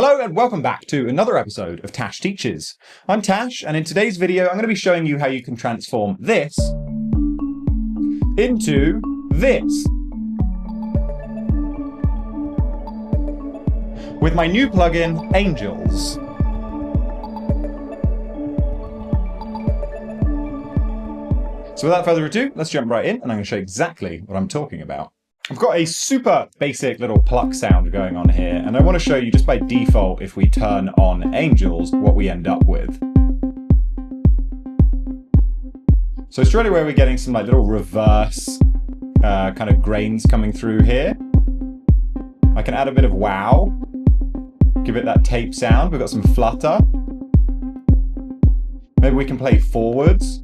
Hello and welcome back to another episode of Tash Teaches. I'm Tash, and in today's video I'm going to be showing you how you can transform this into this with my new plugin, Angels. So without further ado, let's jump right in and I'm going to show you exactly what I'm talking about. I've got a super basic little pluck sound going on here, and I want to show you just by default, if we turn on Angels, what we end up with. So straight away we're getting some like little reverse kind of grains coming through here. I can add a bit of wow, give it that tape sound. We've got some flutter. Maybe we can play forwards.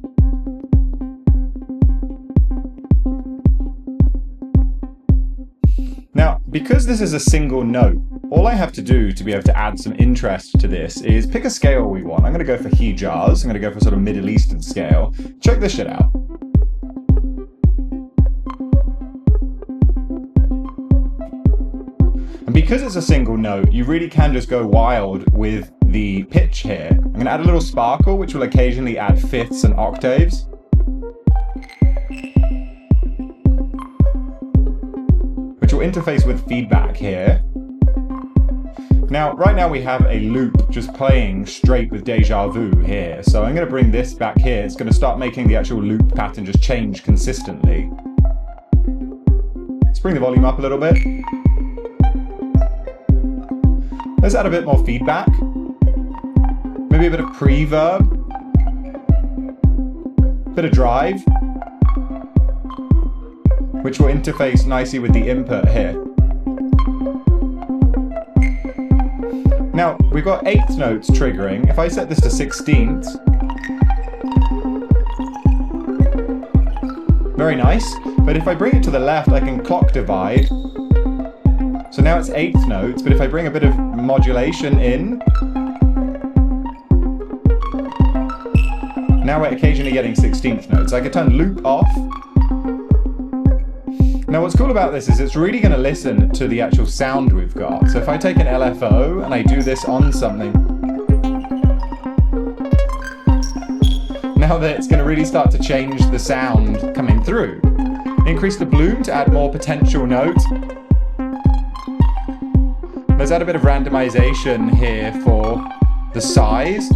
Now, because this is a single note, all I have to do to be able to add some interest to this is pick a scale we want. I'm going to go for Hijaz. I'm going to go for sort of Middle Eastern scale. Check this shit out. And because it's a single note, you really can just go wild with the pitch here. I'm going to add a little sparkle, which will occasionally add fifths and octaves. Which will interface with feedback here. Now, right now we have a loop just playing straight with deja vu here. So I'm going to bring this back here. It's going to start making the actual loop pattern just change consistently. Let's bring the volume up a little bit. Let's add a bit more feedback. Maybe a bit of preverb. Bit of drive, which will interface nicely with the input here. Now, we've got eighth notes triggering. If I set this to 16ths, very nice. But if I bring it to the left, I can clock divide. So now it's eighth notes, but if I bring a bit of modulation in, now we're occasionally getting 16th notes. I could turn loop off. Now what's cool about this is it's really going to listen to the actual sound we've got. So if I take an LFO and I do this on something, now that it's going to really start to change the sound coming through. Increase the bloom to add more potential notes. Let's add a bit of randomization here for the size.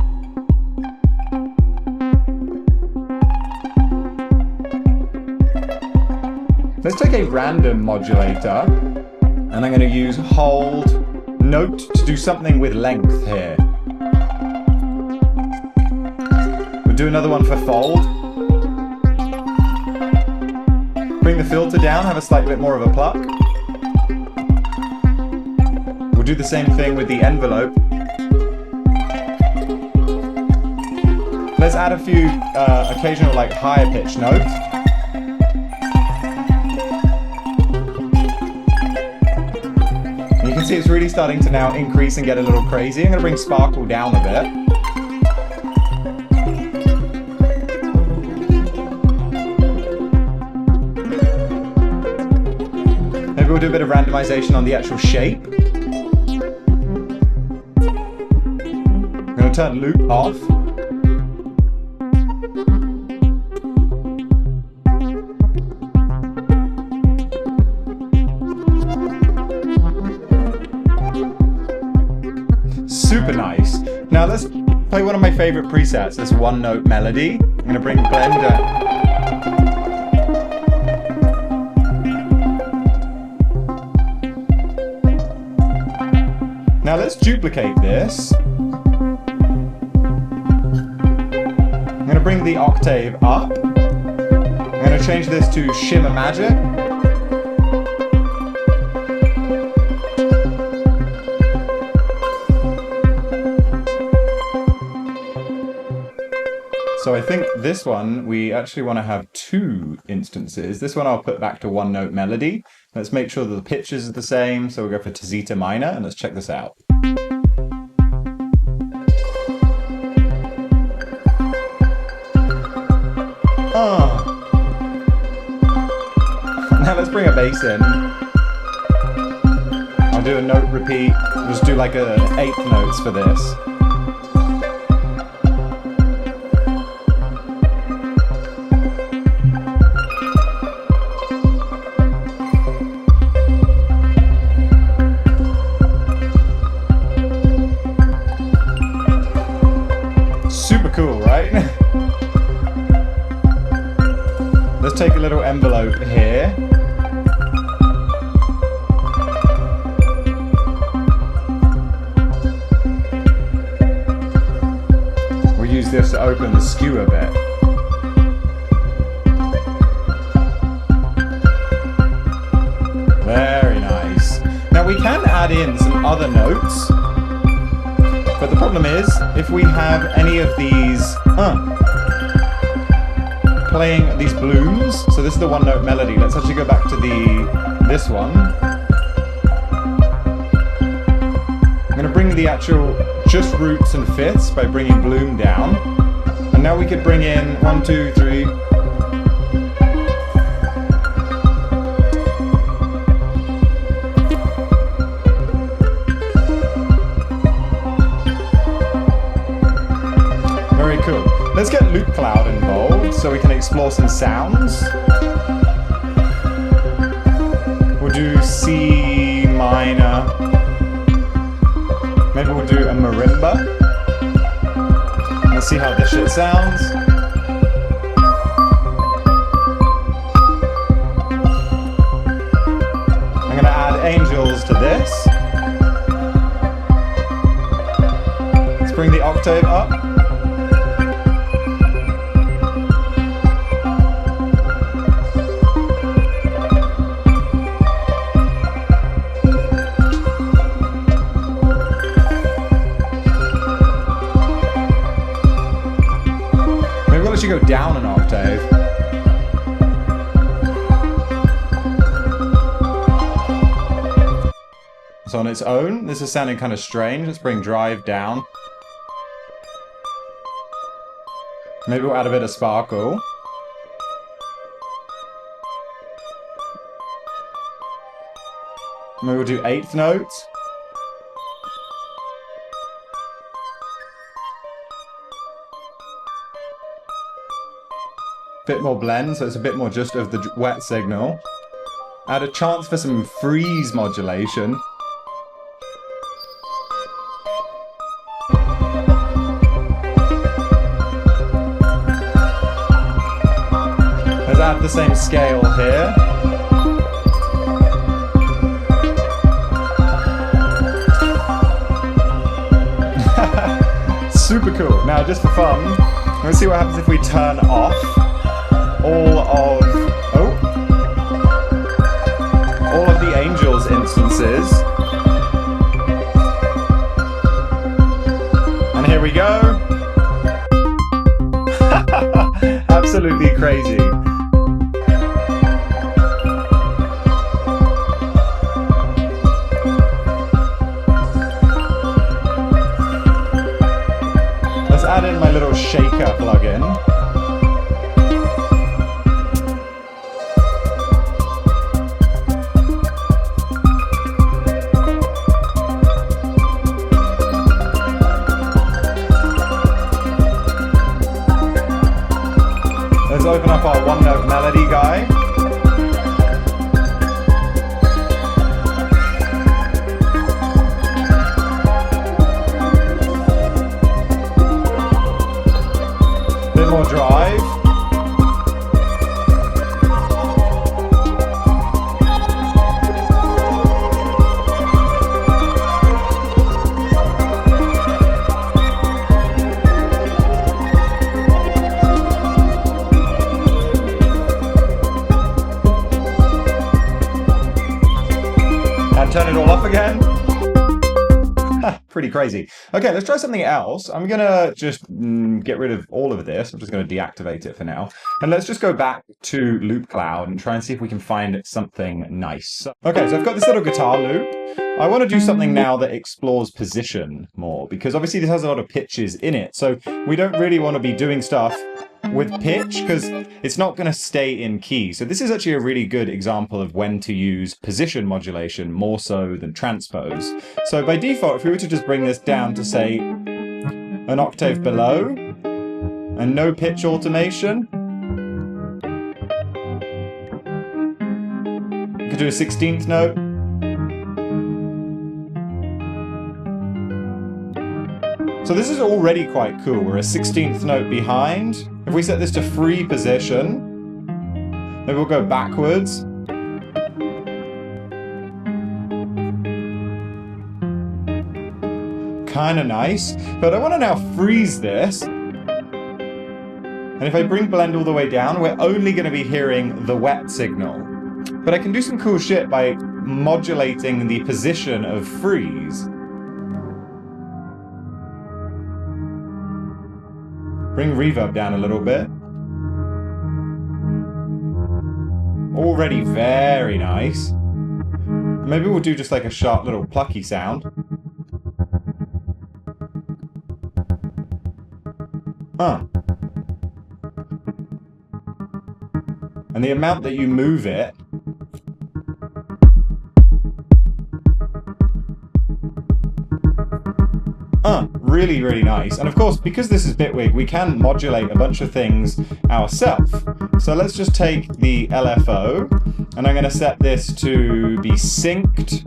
Let's take a random modulator, and I'm going to use hold note to do something with length here. We'll do another one for fold. Bring the filter down, have a slightly bit more of a pluck. We'll do the same thing with the envelope. Let's add a few occasional like higher pitch notes. You can see it's really starting to now increase and get a little crazy. I'm going to bring sparkle down a bit. Maybe we'll do a bit of randomization on the actual shape. I'm going to turn loop off. Super nice. Now let's play one of my favorite presets, this one note melody. I'm going to bring Blender. Now let's duplicate this. I'm going to bring the octave up. I'm going to change this to Shimmer Magic. So I think this one, we actually want to have two instances. This one I'll put back to one note melody. Let's make sure that the pitches are the same. So we'll go for Tazita minor and let's check this out. Now let's bring a bass in. I'll do a note repeat. I'll just do like an 8th notes for this. Super cool, right? Let's take a little envelope here. We'll use this to open the skewer bit. Very nice. Now we can add in some other notes, but the problem is, if we have any of these playing these blooms, so this is the one note melody. Let's actually go back to this one. I'm going to bring the actual just roots and fifths by bringing bloom down. And now we could bring in 1, 2, 3. Very cool. Let's get loop cloud involved so we can explore some sounds. We'll do C minor. Maybe we'll do a marimba. Let's see how this shit sounds. I'm gonna add angels to this. Let's bring the octave up. Go down an octave. So on its own, this is sounding kind of strange. Let's bring drive down. Maybe we'll add a bit of sparkle. Maybe we'll do 8th notes. Bit more blend, so it's a bit more just of the wet signal. Add a chance for some freeze modulation. Let's add the same scale here. Super cool. Now, just for fun, let's see what happens if we turn off all of the angels instances. And here we go. Absolutely crazy. Let's add in my little shaker plugin. Let's open up our one note melody guy. Bit more drive. Turn it all off again. Pretty crazy. Okay, let's try something else. I'm gonna just get rid of all of this. I'm just gonna deactivate it for now. And let's just go back to loop cloud and try and see if we can find something nice. Okay, so I've got this little guitar loop. I want to do something now that explores position more, because obviously this has a lot of pitches in it. So we don't really want to be doing stuff with pitch because it's not going to stay in key. So this is actually a really good example of when to use position modulation more so than transpose. So by default, if we were to just bring this down to say an octave below and no pitch automation, we could do a 16th note. So this is already quite cool. We're a 16th note behind. If we set this to free position, maybe we'll go backwards. Kind of nice. But I want to now freeze this. And if I bring blend all the way down, we're only going to be hearing the wet signal. But I can do some cool shit by modulating the position of freeze. Bring reverb down a little bit. Already very nice. Maybe we'll do just like a sharp little plucky sound. Huh. And the amount that you move it really, really nice. And of course, because this is Bitwig, we can modulate a bunch of things ourselves. So let's just take the LFO, and I'm going to set this to be synced.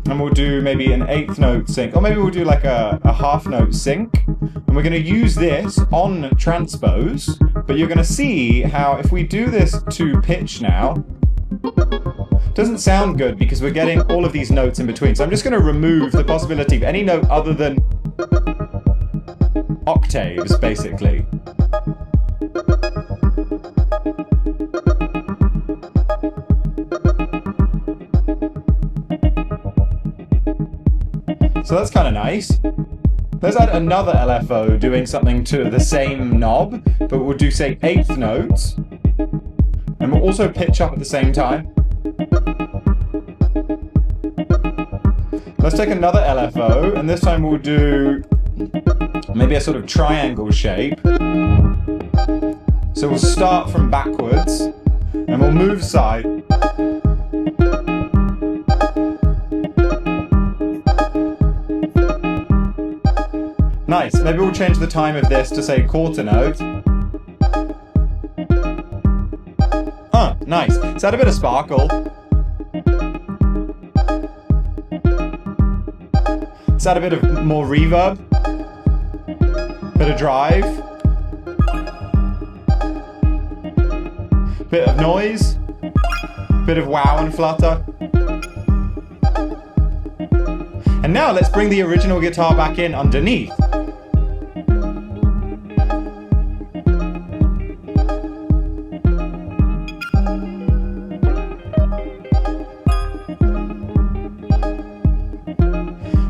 And we'll do maybe an 8th note sync, or maybe we'll do like a half note sync. And we're going to use this on transpose, but you're going to see how if we do this to pitch now, doesn't sound good because we're getting all of these notes in between. So I'm just going to remove the possibility of any note other than octaves, basically. So that's kind of nice. Let's add another LFO doing something to the same knob, but we'll do, say, 8th notes. And we'll also pitch up at the same time. Let's take another LFO, and this time we'll do maybe a sort of triangle shape. So we'll start from backwards, and we'll move side. Nice. Maybe we'll change the time of this to, say, quarter note. Huh, nice. Let's add a bit of sparkle. Let's add a bit of more reverb, bit of drive, bit of noise, bit of wow and flutter. And now let's bring the original guitar back in underneath.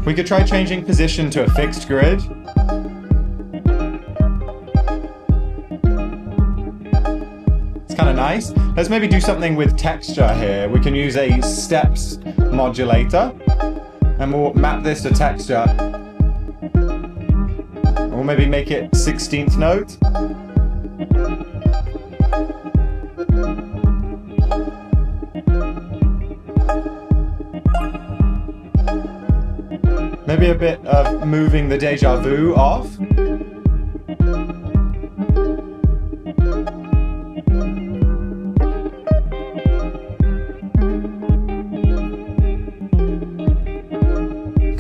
We could try changing position to a fixed grid. It's kind of nice. Let's maybe do something with texture here. We can use a steps modulator, and we'll map this to texture. Or maybe make it 16th note. Maybe a bit of moving the déjà vu off.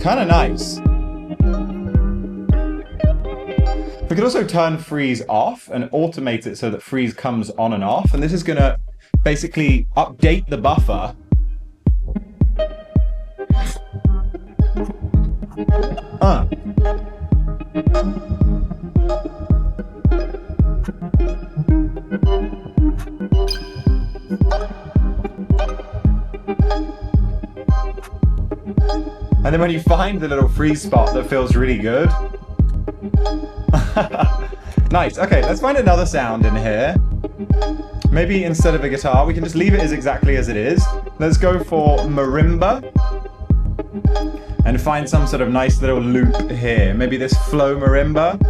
Kind of nice. We could also turn freeze off and automate it so that freeze comes on and off. And this is going to basically update the buffer. And then when you find the little freeze spot that feels really good. Nice. Okay, let's find another sound in here. Maybe instead of a guitar, we can just leave it as exactly as it is. Let's go for marimba. And find some sort of nice little loop here. Maybe this flow marimba.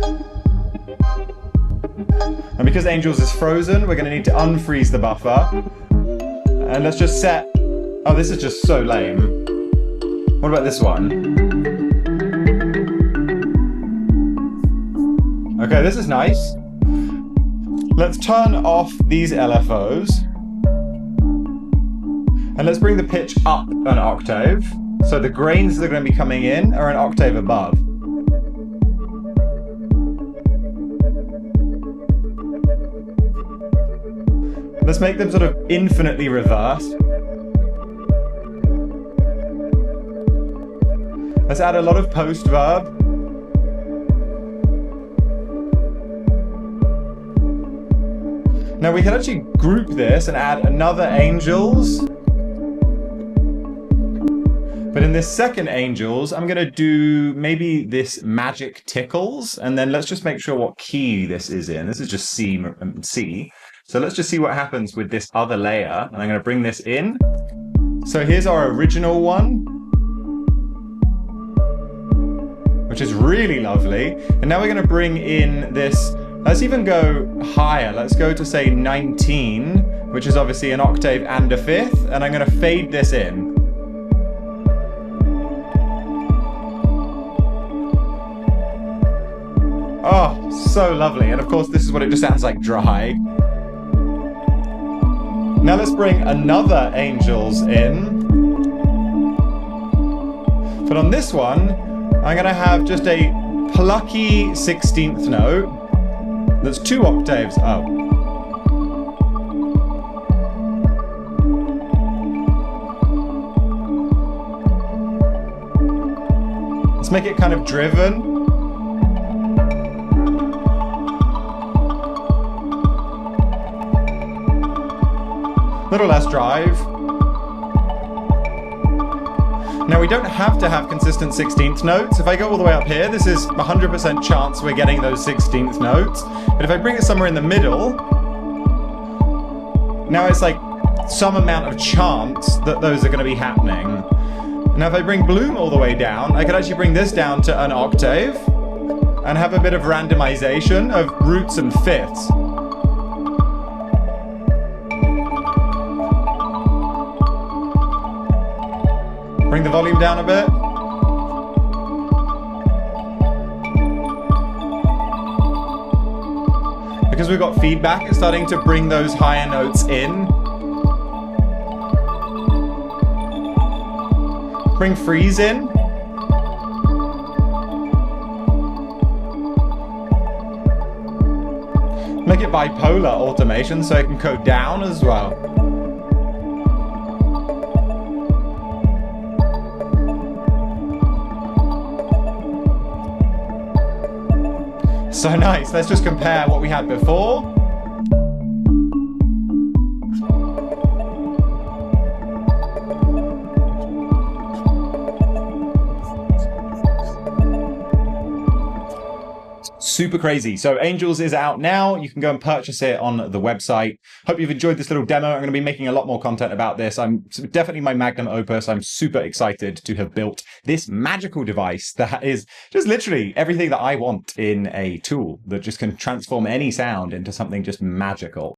And because Angels is frozen, we're going to need to unfreeze the buffer. And let's just set... Oh, this is just so lame. What about this one? Okay, this is nice. Let's turn off these LFOs. And let's bring the pitch up an octave. So the grains that are going to be coming in are an octave above. Let's make them sort of infinitely reversed. Let's add a lot of post-verb. Now we can actually group this and add another Angels. But in this second Angels, I'm going to do maybe this magic tickles. And then let's just make sure what key this is in. This is just C. So let's just see what happens with this other layer. And I'm going to bring this in. So here's our original one, which is really lovely. And now we're going to bring in this, let's even go higher. Let's go to say 19, which is obviously an octave and a fifth. And I'm going to fade this in. Oh, so lovely. And of course, this is what it just sounds like dry. Now let's bring another Angels in. But on this one, I'm going to have just a plucky 16th note that's 2 octaves up. Let's make it kind of driven. Little less drive. Now we don't have to have consistent 16th notes. If I go all the way up here, this is 100% chance we're getting those 16th notes. But if I bring it somewhere in the middle, now it's like some amount of chance that those are going to be happening. Now if I bring bloom all the way down, I could actually bring this down to an octave and have a bit of randomization of roots and fifths. Bring the volume down a bit. Because we've got feedback, it's starting to bring those higher notes in. Bring freeze in. Make it bipolar automation so it can go down as well. So nice. Let's just compare what we had before. Super crazy. So Angels is out now. You can go and purchase it on the website. Hope you've enjoyed this little demo. I'm going to be making a lot more content about this. I'm definitely my magnum opus. I'm super excited to have built this magical device that is just literally everything that I want in a tool that just can transform any sound into something just magical.